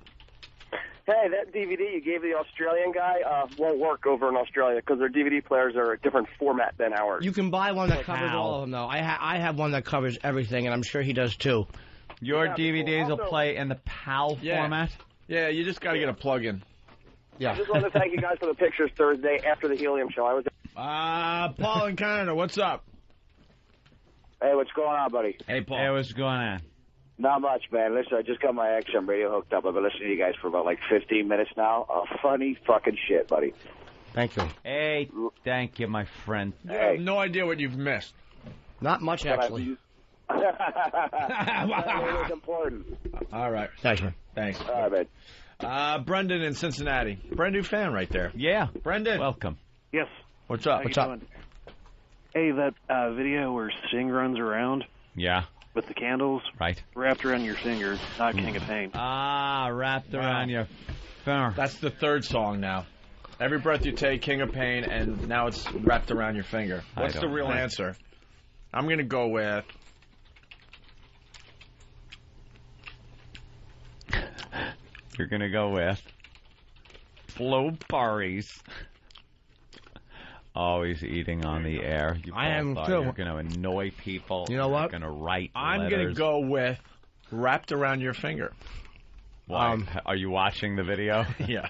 Hey, that DVD you gave the Australian guy won't work over in Australia because their DVD players are a different format than ours. You can buy one that covers all of them, though. I have one that covers everything, and I'm sure he does, too. Your DVDs will play in the PAL format? Yeah, you just got to get a plug-in. Yeah. I just wanted to thank you guys for the pictures Thursday after the Helium show. I was. Paul in Canada, what's up? Hey, what's going on, buddy? Hey, Paul. Hey, what's going on? Not much, man. Listen, I just got my XM radio hooked up. I've been listening to you guys for about 15 minutes now. Funny fucking shit, buddy. Thank you. Hey, thank you, my friend. You have no idea what you've missed. Not much, actually. That is important. All right. Thanks, man. Thanks. All right, man. Brendan in Cincinnati. Brand new fan right there. Yeah. Brendan. Welcome. Yes. What's up? What's up? Hey, that video where Sting runs around. Yeah. With the candles. Right. Wrapped around your finger, not King of Pain. Wrapped around your finger. That's the third song now. Every Breath You Take, King of Pain, and now it's Wrapped Around Your Finger. What's the real answer? I'm going to go with... You're going to go with... Flo Paris. Always eating on the air. I am, too. You're going to annoy people. You know what? You're going to write I'm going to go with Wrapped Around Your Finger. Why? Are you watching the video? Yeah.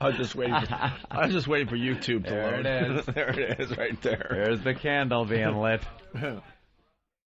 I was just waiting for YouTube to load. There it is. There it is, right there. There's the candle being lit.